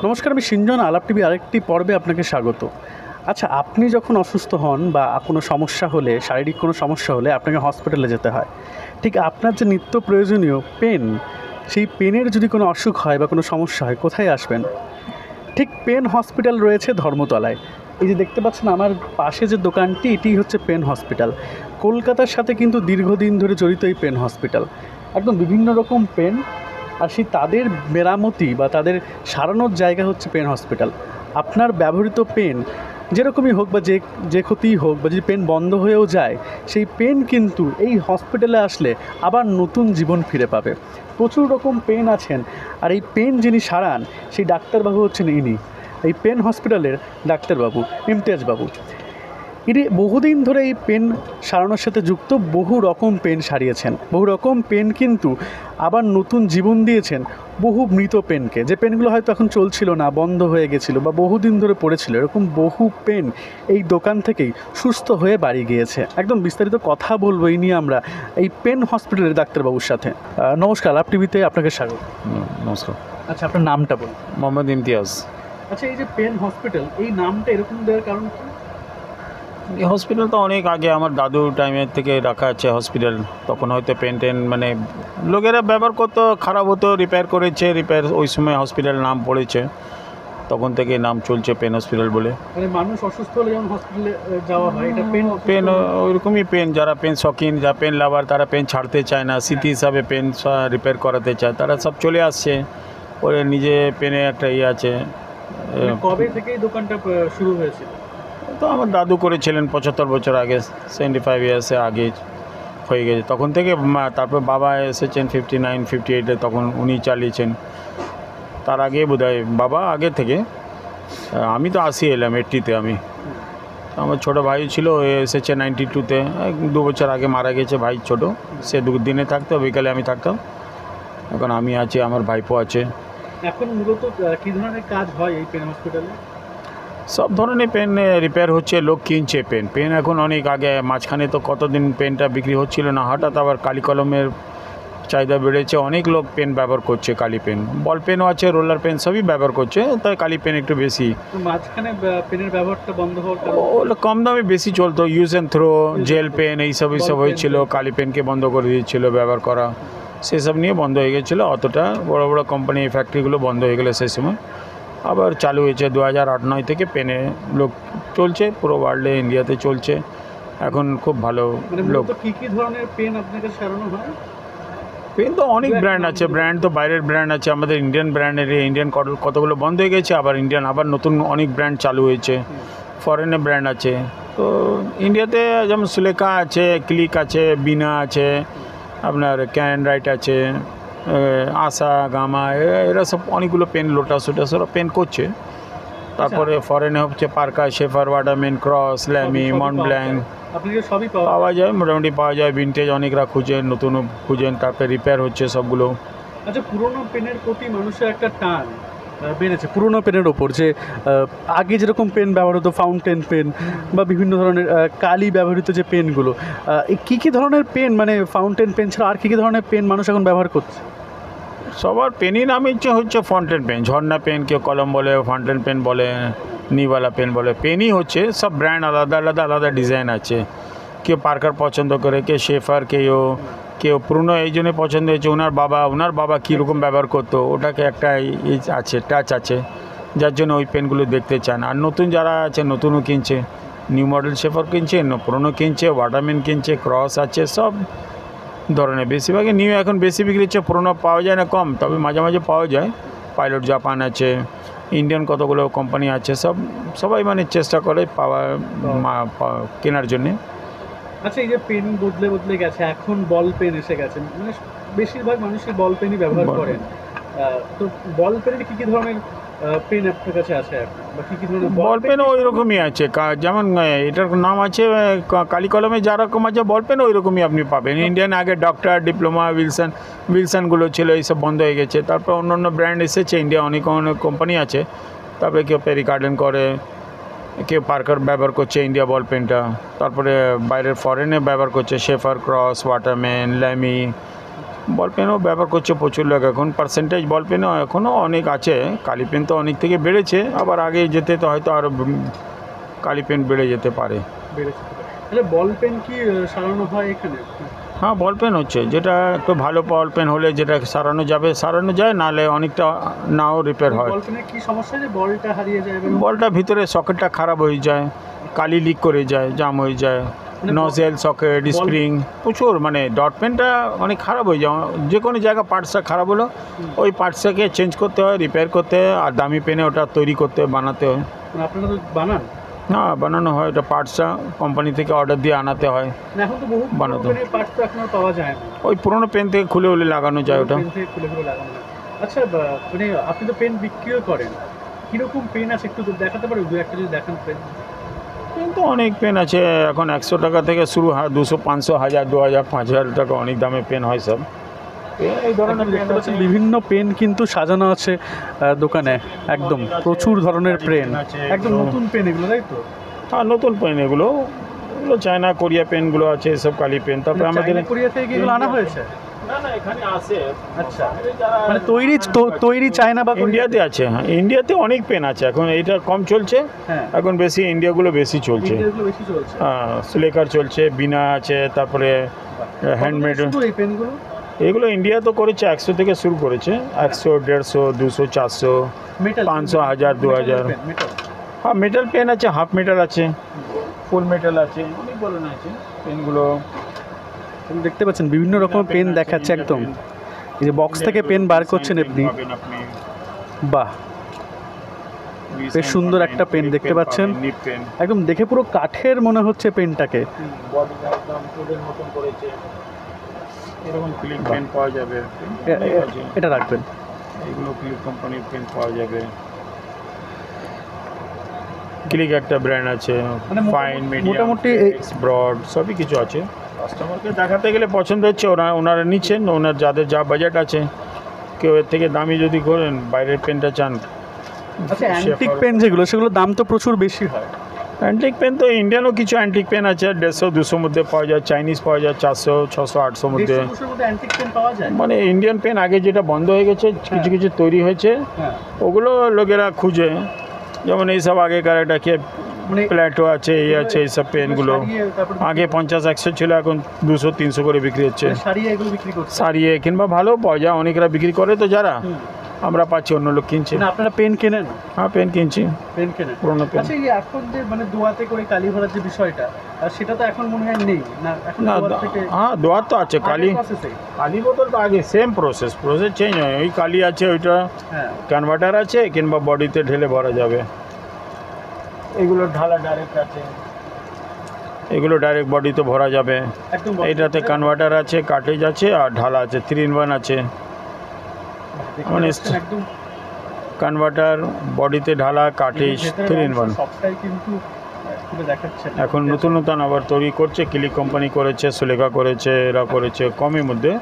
নমস্কার, আমি সিঞ্জন আলাপ টিভি আরেকটি পর্বে আপনাকে স্বাগত। আচ্ছা, আপনি যখন অসুস্থ হন বা কোনো সমস্যা হলে, শারীরিক কোনো সমস্যা হলে আপনাকে হসপিটালে যেতে হয়। ঠিক আপনার যে নিত্য প্রয়োজনীয় পেন, সেই পেনের যদি কোনো অসুখ হয় বা কোনো সমস্যা হয়, কোথায় আসবেন? ঠিক পেন হসপিটাল রয়েছে ধর্মতলায়। এই যে দেখতে পাচ্ছেন আমার পাশে যে দোকানটি, এটি হচ্ছে পেন হসপিটাল। কলকাতার সাথে কিন্তু দীর্ঘদিন ধরে জড়িত এই পেন হসপিটাল। একদম বিভিন্ন রকম পেন, আর সেই তাদের মেরামতি বা তাদের সারানোর জায়গা হচ্ছে পেন হসপিটাল। আপনার ব্যবহৃত পেন যেরকমই হোক বা যে ক্ষতিই হোক, বা যদি পেন বন্ধ হয়েও যায়, সেই পেন কিন্তু এই হসপিটালে আসলে আবার নতুন জীবন ফিরে পাবে। প্রচুর রকম পেন আছেন, আর এই পেন যিনি সারান সেই ডাক্তারবাবু হচ্ছেন ইনি, এই পেন হসপিটালের ডাক্তারবাবু ইমতিয়াজবাবু। ইনি বহুদিন ধরে এই পেন সারানোর সাথে যুক্ত, বহু রকম পেন সারিয়েছেন, বহু রকম পেন কিন্তু আবার নতুন জীবন দিয়েছেন বহু মৃত পেনকে, যে পেনগুলো হয়তো এখন চলছিল না, বন্ধ হয়ে গেছিলো বা বহুদিন ধরে পড়েছিল। এরকম বহু পেন এই দোকান থেকেই সুস্থ হয়ে বাড়ি গিয়েছে। একদম বিস্তারিত কথা বলবো এই নিয়ে আমরা এই পেন হসপিটালের ডাক্তারবাবুর সাথে। নমস্কার, আলাপ টিভিতে আপনাকে স্বাগত। নমস্কার। আচ্ছা, আপনার নামটা বলুন। মোহাম্মদ ইমতিয়াজ। আচ্ছা, এই যে পেন হসপিটাল, এই নামটা এরকম দেওয়ার কারণ কি? এই হসপিটাল তো অনেক আগে আমার দাদুর টাইমের থেকে রাখা আছে হসপিটাল। তখন হয়তো পেন টেন মানে লোকেরা ব্যবহার করতো, খারাপ হতো, রিপেয়ার করেছে, ওই সময় হসপিটাল নাম পড়েছে, তখন থেকে নাম চলছে পেন হসপিটাল বলে। মানে মানুষ অসুস্থ হলে যেমন হসপিটালে যাওয়া হয়, এটা পেন ওইরকমই পেন, যারা পেন শখিন, যারা পেন লাভার, তারা পেন ছাড়তে চায় না, স্মৃতি হিসাবে পেন রিপেয়ার করাতে চায়, তারা সব চলে আসছে। ওরে নিজে পেনে একটা ইয়ে আছে। কবে থেকে এই দোকানটা শুরু হয়েছিল? তো আমার দাদু করেছিলেন 75 বছর আগে, 75 ইয়ার্সে আগে হয়ে গেছে তখন থেকে। তারপর বাবা এসেছেন 59 58-এ, তখন উনি চালিয়েছেন। তার আগে বোধহয় বাবা আগে থেকে। আমি তো এলাম 80-তে। আমার ছোটো ভাই ছিল, এসেছে 92-তে, 2 বছর আগে মারা গেছে ভাই ছোট। সে দিনে থাকতো, বিকালে আমি থাকতাম। এখন আমি আছি, আমার ভাইপো আছে। এখন মূলত কী ধরনের কাজ হয় এই পেন হসপিটালে? সব ধরনের পেন রিপেয়ার হচ্ছে, লোক কিনছে পেন এখন। অনেক আগে মাঝখানে তো কতদিন পেনটা বিক্রি হচ্ছিল না, হঠাৎ আবার কালি কলমের চাহিদা বেড়েছে, অনেক লোক পেন ব্যবহার করছে। কালি পেন, বল পেনও আছে, রোলার পেন সবই ব্যবহার করছে, তাই কালি পেন একটু বেশি। মাঝখানে পেনের ব্যবহারটা বন্ধ হওয়ার কারণে ওগুলো কম দামে বেশি চলতো, use and throw, gel pen এইসব হয়েছিল। কালি পেনকে বন্ধ করে দিয়েছিল ব্যবহার করা, সেসব নিয়ে বন্ধ হয়ে গেছিলো। অতটা বড় বড় কোম্পানি ফ্যাক্টরিগুলো বন্ধ হয়ে গেলো সেই সময়। আবার চালু হয়েছে 2008-9 থেকে পেনে লোক চলছে, পুরো ওয়ার্ল্ডে, ইন্ডিয়াতে চলছে এখন খুব ভালো। লোক কী কী ধরনের পেন আপনাকে সারানো হয়? পেন তো অনেক ব্র্যান্ড আছে, ব্র্যান্ড তো বাইরের ব্র্যান্ড আছে, আমাদের ইন্ডিয়ান ব্র্যান্ডের। ইন্ডিয়ান কতগুলো বন্ধ হয়ে গেছে, আবার আবার নতুন অনেক ব্র্যান্ড চালু হয়েছে, ফরেনে ব্র্যান্ড আছে। তো ইন্ডিয়াতে যেমন সুলেখা আছে, ক্লিক আছে, বিনা আছে, আপনার ক্যান রাইট আছে, আশা, গামা, এরা সব অনেকগুলো পেন, লোটাস ওরা পেন করছে। তারপরে ফরেনে হচ্ছে Parker, Sheaffer, Waterman, Cross, Lamy, Montblanc সবই পাওয়া যায়, মোটামুটি পাওয়া যায়। ভিন্টেজ অনেকরা খুঁজেন, নতুনও খুঁজেন, তারপরে রিপেয়ার হচ্ছে সবগুলো। আচ্ছা, পুরোনো পেনের প্রতি মানুষের একটা টান বেড়েছে পুরোনো পেনের ওপর, যে আগে যেরকম পেন ব্যবহার হতো, ফাউন্টেন পেন বা বিভিন্ন ধরনের কালি ব্যবহৃত যে পেনগুলো, কী কী ধরনের পেন, মানে ফাউন্টেন পেন ছাড়া আর কী কী ধরনের পেন মানুষ এখন ব্যবহার করছে? সবার পেনই নাম হচ্ছে ফাউন্টেন পেন, ঝর্ণা পেন, কেউ কলম বলে, ফাউন্টেন পেন বলে, নিওয়ালা পেন বলে। পেনই হচ্ছে, সব ব্র্যান্ড আলাদা আলাদা আলাদা ডিজাইন আছে। কেউ পার্কার পছন্দ করে, কেউ শেফার, কেউ পুরনো এই জন্য পছন্দ হয়েছে। ওনার বাবা কীরকম ব্যবহার করতো, ওটাকে একটা আছে, টাচ আছে, যার জন্য ওই পেনগুলো দেখতে চান। আর নতুন যারা আছে, নতুনও কিনছে, নিউ মডেল শেফার কিনছে, পুরনো কিনছে, ওয়াটারম্যান কিনছে, ক্রস আছে, সব ধরনের। বেশিরভাগই নিউ এখন বেশি বিক্রি হচ্ছে, পুরোনো পাওয়া যায় না, কম, তবে মাঝে মাঝে পাওয়া যায়। পাইলট জাপান আছে, ইন্ডিয়ান কতগুলো কোম্পানি আছে, সবাই মানে চেষ্টা করে কেনার জন্যে। আচ্ছা, এই যে পেন বদলে বদলে গেছে, এখন বল পেন এসে গেছে, মানে বেশিরভাগ মানুষই বল পেনই ব্যবহার করেন। তো বল পেনের কী কী ধরনের পেন আপনার কাছে আছে এখন, বা কী কী ধরনের বল পেনও ওই রকমই আছে, যেমন এটার নাম আছে কালি কলমে যেরকম আছে, বল পেন ওই রকমই আপনি পাবেন। ইন্ডিয়ান আগে ডক্টর, ডিপ্লোমা, উইলসনগুলো ছিল, এইসব বন্ধ হয়ে গেছে। তারপর অন্য অন্য ব্র্যান্ড এসেছে, ইন্ডিয়া অনেক অনেক কোম্পানি আছে। তারপরে কেউ পেরিকার্ডেন করে, কেউ পার্কার ব্যবহার করছে ইন্ডিয়া বল পেনটা। তারপরে বাইরের ফরেনে ব্যবহার করছে শেফার, ক্রস, ওয়াটারম্যান, ল্যামি, বল পেনও ব্যবহার করছে প্রচুর লোক এখন, পার্সেন্টেজ বল পেনও এখনও অনেক আছে। কালি পেন তো অনেক থেকে বেড়েছে, আবার আগে যেতে তো হয়তো আরও কালি পেন বেড়ে যেতে পারে। তাহলে বল পেন কি সারানো হয় এখানে? হ্যাঁ, বল পেন হচ্ছে, যেটা একটু ভালো বল পেন হলে যেটা সারানো যাবে সারানো যায়, নাহলে অনেকটা নাও রিপেয়ার হয়। বল পেনের কি সমস্যা যে বলটা হারিয়ে যায়? বলটা ভিতরে সকেটটা খারাপ হয়ে যায়, কালি লিক করে যায়, জাম হয়ে যায়, নজেল সকেট স্প্রিং প্রচুর, মানে ডট পেনটা অনেক খারাপ হয়ে যায়। যে কোনো জায়গা পার্টসটা খারাপ হলো ওই পার্টসটাকে চেঞ্জ করতে হয়, রিপেয়ার করতে হয়, আর দামি পেনে ওটা তৈরি করতে হয়, বানাতে হয়। আপনারা তো বানান? না, বানানো হয়, ওটা পার্টসটা কোম্পানি থেকে অর্ডার দিয়ে আনাতে হয়, এখন তো বহু বানাতে হয়। পার্টস তো এখন আর পাওয়া যায় না। ওই পুরোনো পেন থেকে খুলে খুলে লাগানো যায় ওটা। পেন থেকে খুলে খুলে লাগানো হয়। আচ্ছা, মানে আপনি তো পেন বিক্রিও করেন, কীরকম পেন আছে একটু দেখাতে পারবেন? দু একটা যদি দেখান পেন। পেন তো অনেক পেন আছে এখন, 100 টাকা থেকে শুরু হয়, 200, 500, 1000, 2000, 5000 টাকা অনেক দামে পেন হয় সব। এই ধরনের দেখতে পাচ্ছেন বিভিন্ন পেন কিন্তু সাজানো আছে দোকানে, একদম প্রচুর ধরনের পেন, একদম নতুন পেন এগুলো, তাই তো? হ্যাঁ, নতুন পেন এগুলো চায়না কোরিয়া পেনগুলো আছে, এসব কালি পেন। তারপরে আমাদের কোরিয়া থেকে এগুলো আনা হয়েছে? না না, এখানে আসে। আচ্ছা, মানে তৈরি চায়না বা ইন্ডিয়াতে আছে। হ্যাঁ, ইন্ডিয়াতে অনেক পেন আছে এখন, এটা কম চলছে, হ্যাঁ এখন বেশি ইন্ডিয়াগুলো বেশি চলছে। এগুলো বেশি চলছে। হ্যাঁ, সুলেকার চলছে, বিনা আছে, তারপরে হ্যান্ডমেড। শুধু এই পেনগুলো? এগুলো ইন্ডিয়া তো করেছে, 100 থেকে শুরু করেছে, 100, 150, 200, 400, মেটাল? 500, 1000, 2000। মেটাল? হ্যাঁ, মেটাল পেন আছে, হাফ মেটাল আছে, ফুল মেটাল আছে, অনেক ধরনের আছে পেনগুলো। দেখতে পাচ্ছেন বিভিন্ন রকমের পেন দেখাচ্ছে একদম। এই যে বক্স থেকে পেন বার করছেন আপনি, বাহ, বেশ সুন্দর একটা পেন দেখতে পাচ্ছেন, একদম দেখে পুরো কাঠের মনে হচ্ছে পেনটাকে। এরকম ক্লিক পেন পাওয়া যাবে, এটা রাখবেন। এগুলো ক্লিক কোম্পানির পেন পাওয়া যাবে। ক্লিক একটা ব্র্যান্ড আছে, মানে ফাইন, মিডিয়াম, মোটামুটি ব্রড সবই কিছু আছে। কাস্টমারকে দেখাতে গেলে পছন্দ হচ্ছে, ওনারা নিচ্ছেন, ওনার যাদের যা বাজেট আছে। কেউ এর থেকে দামি যদি করেন, বাইরের পেনটা চান। আচ্ছা, অ্যান্টিক পেন যেগুলো, সেগুলোর দাম তো প্রচুর বেশি হয়। অ্যান্টিক পেন তো ইন্ডিয়ানও কিছু অ্যান্টিক পেন আছে, 150, 200 মধ্যে পাওয়া যায়, চাইনিজ পাওয়া যায় 400, 600, 800 মধ্যে। অ্যান্টিক পেন পাওয়া যায়? মানে ইন্ডিয়ান পেন আগে যেটা বন্ধ হয়ে গেছে, কিছু কিছু তৈরি হয়েছে, হ্যাঁ, ওগুলো লোকেরা খুঁজে। যেমন এইসব আগেকার এটা কি মানে প্ল্যাটো আছে, এই আছে, এইসব পেনগুলো আগে 50-100 ছিল, এখন 200-300 করে বিক্রি হচ্ছে। সারিয়ে এগুলো বিক্রি করছে? সারিয়ে কিংবা ভালো পাওয়া যায়, অনেকরা বিক্রি করে, তো যারা আমরা পাচ্ছি, অন্য লোক কিনছে। না, আপনারা পেন কেনেন? হ্যাঁ, পেন কিনছি, পেন কেনেন, পুরোনো পেন। আচ্ছা, এই এখন যে মানে দোয়াতে করে কালি ভরার যে বিষয়টা, সেটা তো এখন মনে হয় নেই না? এখন না, দোয়াত থেকে হ্যাঁ, দোয়ার তো আছে, কালি কালি বোতল তো আগে সেম প্রসেস চেঞ্জ হয়। ওই কালি আছে, ওইটা হ্যাঁ, কনভার্টার আছে, কিংবা বডিতে ঢেলে ভরা যাবে। এগুলো ঢালা ডাইরেক্ট আছে, এগুলো ডাইরেক্ট বডিতে ভরা যাবে। একদম এইটাতে কনভার্টার আছে, কাটেজ আছে, আর ঢালা আছে, 3-in-1 আছে। মানে একদম কনভার্টার, বডিতে ঢালা, কাটেজ, 3-in-1। সবটাই কিন্তু খুলে দেখাচ্ছে। এখন নতুন নতুন আবার তৈরি করছে, ক্লিক কোম্পানি করেছে, সুলেখা করেছে, এরা করেছে কমের মধ্যে।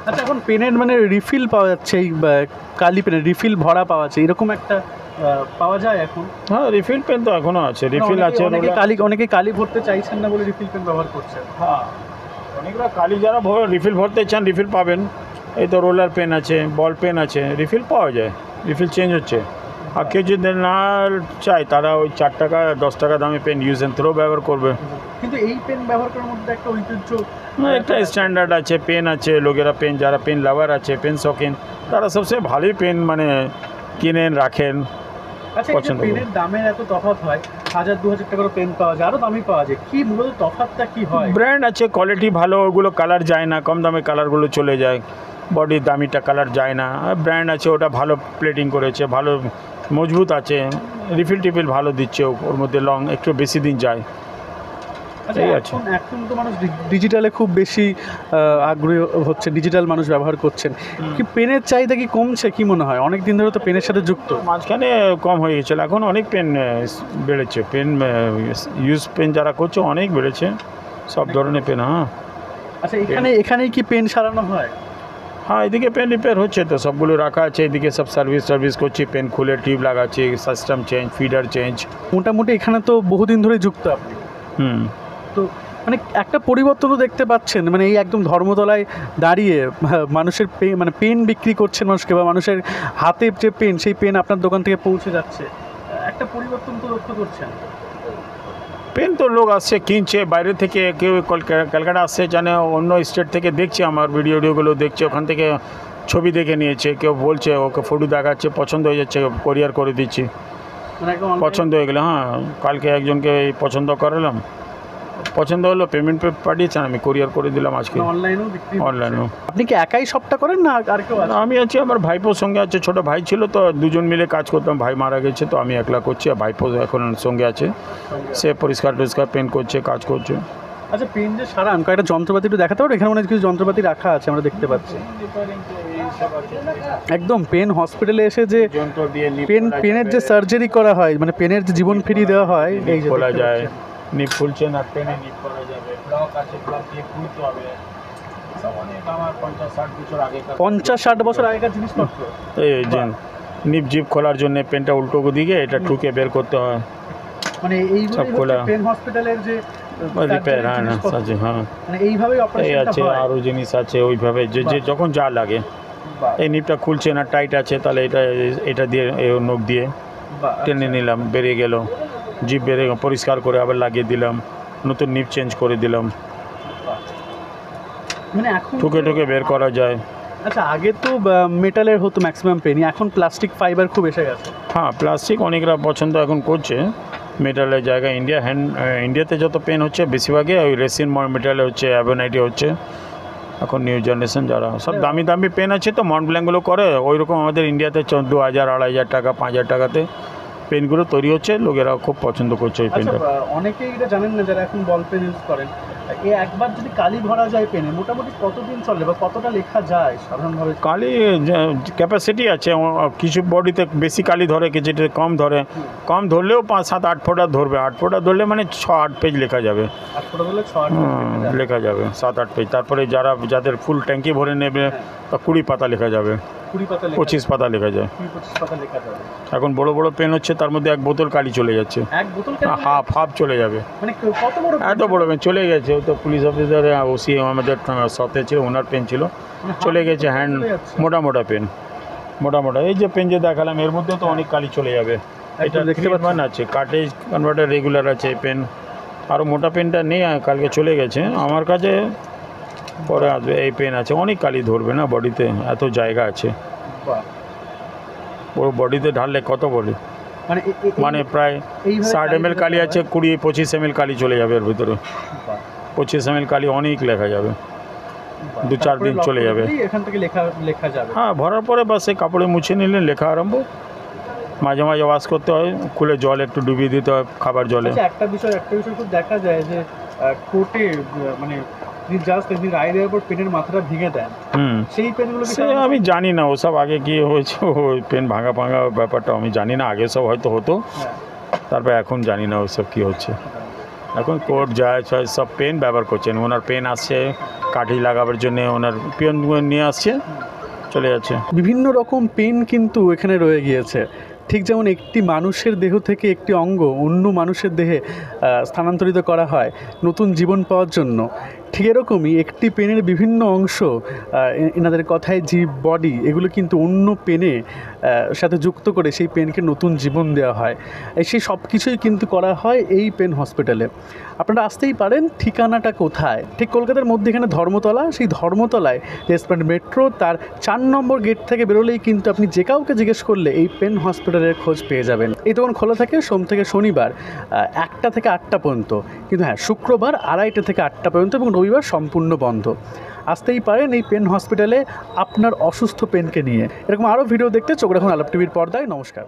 আচ্ছা, এখন পেনের মানে রিফিল পাওয়া যাচ্ছে, এই কালি পেনের রিফিল ভরা পাওয়া যাচ্ছে, এরকম একটা পাওয়া যায় এখন? হ্যাঁ, রিফিল পেন তো এখনও আছে, রিফিল আছে। অনেকে কালি ভরতে চাইছেন না বলে রিফিল পেন ব্যবহার করছে। হ্যাঁ, অনেকরা কালি যারা রিফিল ভরতে চান, রিফিল পাবেন। এই তো রোলার পেন আছে, বল পেন আছে, রিফিল পাওয়া যায়, রিফিল চেঞ্জ হচ্ছে। আর কেউ যদি না চায়, তারা ওই 4 টাকা 10 টাকা দামে পেন ইউজ অ্যান্ড থ্রো ব্যবহার করবে। কিন্তু এই পেন ব্যবহার করার মধ্যে একটা ঐতিহ্য, একটা স্ট্যান্ডার্ড আছে, পেন আছে। লোকেরা পেন, যারা পেন লাভার আছে, পেন শখিন, তারা সবচেয়ে ভালোই পেন মানে কিনেন, রাখেন। আচ্ছা, এই যে পছন্দ পেনের দামের এত তফাৎ হয়, 1000-2000 টাকারও পেন পাওয়া যায়, আরও দামি পাওয়া যায়, কি মূলত তফাৎটা কি হয়? ব্র্যান্ড আছে, কোয়ালিটি ভালো, ওগুলো কালার যায় না, কম দামে কালারগুলো চলে যায়, বডির দামিটা কালার যায় না। ব্র্যান্ড আছে, ওটা ভালো প্লেটিং করেছে, ভালো মজবুত আছে, রিফিল টিফিল ভালো দিচ্ছে, ওর মধ্যে লং একটু বেশি দিন যায়। আচ্ছা, এই আছে। এখন তো মানুষ ডিজিটালে খুব বেশি আগ্রহী হচ্ছে, ডিজিটাল মানুষ ব্যবহার করছেন, কি পেনের চাহিদা কি কমছে? কি মনে হয়? অনেক দিন ধরে তো পেনের সাথে যুক্ত। মাঝখানে কম হয়ে গেছিলো, এখন অনেক পেন বেড়েছে, পেন ইউজ পেন যারা করছে অনেক বেড়েছে, সব ধরনের পেন। হ্যাঁ, আচ্ছা, এখানেই কি পেন সারানো হয়? হ্যাঁ, এদিকে পেন রিপেয়ার হচ্ছে, তো সবগুলো রাখা আছে, এদিকে সব সার্ভিস করছি, পেন খুলে টিউব লাগাচ্ছি, সিস্টেম চেঞ্জ, ফিডার চেঞ্জ। মোটামুটি এখানে তো বহুদিন ধরে যুক্ত আপনি, হুম। তো মানে একটা পরিবর্তন তো দেখতে পাচ্ছেন, মানে এই একদম ধর্মতলায় দাঁড়িয়ে মানুষের মানে পেন বিক্রি করছেন মানুষকে, বা মানুষের হাতে যে পেন সেই পেন আপনার দোকান থেকে পৌঁছে যাচ্ছে, একটা পরিবর্তন তো লক্ষ্য করছেন। পেন তো লোক আসছে কিনছে বাইরে থেকে, কেউ ক্যালকাটা আসছে, জানে অন্য স্টেট থেকে দেখছে আমার ভিডিওগুলো দেখছে, ওখান থেকে ছবি দেখে নিয়েছে, কেউ বলছে ওকে ফটো দেখাচ্ছে, পছন্দ হয়ে যাচ্ছে, কোরিয়ার করে দিচ্ছি, মানে একদম পছন্দ হয়ে গেলে। হ্যাঁ, কালকে একজনকে এই পছন্দ করালাম, পছন্দ হলো, পেমেন্ট পাঠিয়েছেন, আমি কোরিয়ার করে দিলাম আজকে। অনলাইনেও বিক্রি, অনলাইনেও। আপনি কি একাই সবটা করেন না আর কেউ আছে? আমি আছি, আমার ভাইপোর সঙ্গে আছে, ছোটো ভাই ছিল তো দুজন মিলে কাজ করতাম, ভাই মারা গেছে তো আমি একলা করছি, আর ভাইপো এখন সঙ্গে আছে, সে পরিষ্কার টরিষ্কার পেন করছে, কাজ করছে। আচ্ছা, পেন যে সারান কয়েকটা যন্ত্রপাতি একটু দেখাতে পারো? এখানে মনে হয় কিছু যন্ত্রপাতি রাখা আছে, আমরা দেখতে পাচ্ছি। একদম পেন হসপিটালে এসে যে যন্ত্র দিয়ে পেনের যে সার্জারি করা হয়, মানে পেনের যে জীবন ফিরিয়ে দেওয়া হয়, এই যে খোলা যায়, নিপ খুলছে না, পেনে নিপ করা যাবে, ব্লক আছে, ব্লক দিয়ে খুলতে হবে, সব অনেক আমার 50-60 বছর আগে 50-60 বছর আগেকার জিনিসপত্র। এই যে নিপ জিপ খোলার জন্য পেনটা উল্টো দিকে এটা ঠুকে বের করতে হয়, মানে সব খোলা। পেন হসপিটালের যে রিপেয়ার, হ্যাঁ না সাজি, হ্যাঁ মানে এইভাবেই এই অপারেশনটা আছে, হয়। আরও জিনিস আছে ওইভাবে, যে যে যখন যা লাগে। এই নিপটা খুলছে না, টাইট আছে, তাহলে এটা দিয়ে এই নখ দিয়ে টেনে নিলাম, বেরিয়ে গেল, জিপ বেরিয়ে পরিষ্কার করে আবার লাগিয়ে দিলাম, নতুন নিপ চেঞ্জ করে দিলাম, মানে এখন ঠুকে ঠুকে বের করা যায়। আচ্ছা, আগে তো মেটালের হতো ম্যাক্সিমাম পেনই, এখন প্লাস্টিক ফাইবার খুব এসে গেছে। হ্যাঁ, প্লাস্টিক অনেকরা পছন্দ এখন করছে, মেটালের জায়গায় ইন্ডিয়াতে যত পেন হচ্ছে বেশিরভাগই ওই রেসিন মেটালে হচ্ছে, অ্যাভোনাইটি হচ্ছে। এখন নিউ জেনারেশন যারা সব দামি দামি পেন আছে তো মন্ট ব্ল্যাঙ্কগুলো করে, ওই রকম আমাদের ইন্ডিয়াতে 2,000-2,500 টাকা 5,000 টাকাতে পেনগুলো তৈরি হচ্ছে, লোকেরা খুব পছন্দ করছে এই পেনটা। অনেকেই এটা জানেন না যারা এখন বল পেন ইউজ করেন, একবার যদি কালি ভরা যায় পেনে মোটামুটি কতদিন চলে বা কতটা লেখা যায় সাধারণভাবে? কালি ক্যাপাসিটি আছে, কিছু বডিতে বেশি কালি ধরে, কিছুতে কম ধরে, কম ধরলেও 5-7-8 ফোঁটা ধরবে, 8 ফোঁটা ধরলে মানে 6-8 পেজ লেখা যাবে, 8 ফোঁটা ধরলে 6-8 লেখা যাবে, 7-8 পেজ। তারপরে যাদের ফুল ট্যাঙ্কি ভরে নেবে তা 20 পাতা লেখা যাবে, 20 পাতা 25 পাতা লেখা যায়। 25 পাতা লেখা যাবে। এখন বড় বড় পেন হচ্ছে, তার মধ্যে 1 বোতল কালি চলে যাচ্ছে, এক বোতল হাফ চলে যাবে, মানে কত বড় এত বড় পেন চলে গেছে। তো পুলিশ অফিসার ওসি আমাদের শপে ছিল, ওনার পেন ছিল, চলে গেছে, হ্যান্ড মোটা পেন, মোটা এই যে পেন যে দেখালাম এর মধ্যে তো অনেক কালি চলে যাবে। এটা দেখতে পাচ্ছেন আছে, কার্টেজ কনভার্টার রেগুলার আছে এই পেন, আরও মোটা পেনটা নেই, কালকে চলে গেছে আমার কাছে, পরে আসবে। এই পেন আছে, অনেক কালি ধরবে না বডিতে, এত জায়গা আছে, পুরো বডিতে ঢাললে কত বলে, মানে প্রায় 60 ml কালি আছে, 20-25 ml কালি চলে যাবে এর ভিতরে, 25 ml কালি অনেক লেখা যাবে, 2-4 দিন চলে যাবে এখান থেকে লেখা যাবে। হ্যাঁ, ভরার পরে বাস এই কাপড়ে মুছে নিলে লেখা আরম্ভ। মাঝে মাঝে ওয়াশ করতে হয়, খুলে জল একটু ডুবিয়ে দিতে হয়, খাবার জলে। একটা বিষয় খুব দেখা যায় যে কোর্টে মানে জাস্ট একদিন রায় দেওয়ার পর পেনের মাথাটা ভেঙে দেন, সেই পেনগুলো আমি জানি না ওসব আগে কি হয়েছে, ওই পেন ভাঙা ব্যাপারটা আমি জানি না, আগে সব হয়তো হতো, তারপর এখন জানি না ওসব কী হচ্ছে। এখন কোর্ট যায় সব পেন ব্যবহার করছেন, ওনার পেন আসছে কাঠি লাগাবার জন্য, ওনার পেন নিয়ে আসছে, চলে যাচ্ছে। বিভিন্ন রকম পেন কিন্তু এখানে রয়ে গিয়েছে, ঠিক যেমন একটি মানুষের দেহ থেকে একটি অঙ্গ অন্য মানুষের দেহে স্থানান্তরিত করা হয় নতুন জীবন পাওয়ার জন্য, ঠিক এরকমই একটি পেনের বিভিন্ন অংশ, এনাদের কথায় জীব, বডি, এগুলো কিন্তু অন্য পেনে সাথে যুক্ত করে সেই পেনকে নতুন জীবন দেওয়া হয়। সেই সব কিছুই কিন্তু করা হয় এই পেন হসপিটালে। আপনারা আসতেই পারেন, ঠিকানাটা কোথায়? ঠিক কলকাতার মধ্যে এখানে ধর্মতলা, সেই ধর্মতলায় যে এসপ্ল্যানেড মেট্রো তার 4 নম্বর গেট থেকে বেরোলেই কিন্তু আপনি যে কাউকে জিজ্ঞেস করলে এই পেন হসপিটালের খোঁজ পেয়ে যাবেন। এই দোকান খোলা থাকে সোম থেকে শনিবার 1টা থেকে 8টা পর্যন্ত, কিন্তু হ্যাঁ শুক্রবার 2:30 থেকে 8টা পর্যন্ত এবং রবিবার সম্পূর্ণ বন্ধ। আসতেই পারেন এই পেন হসপিটালে আপনার অসুস্থ পেনকে নিয়ে। এরকম আরও ভিডিও দেখতে চোখ রাখুন আলাপ টিভির পর্দায়। নমস্কার।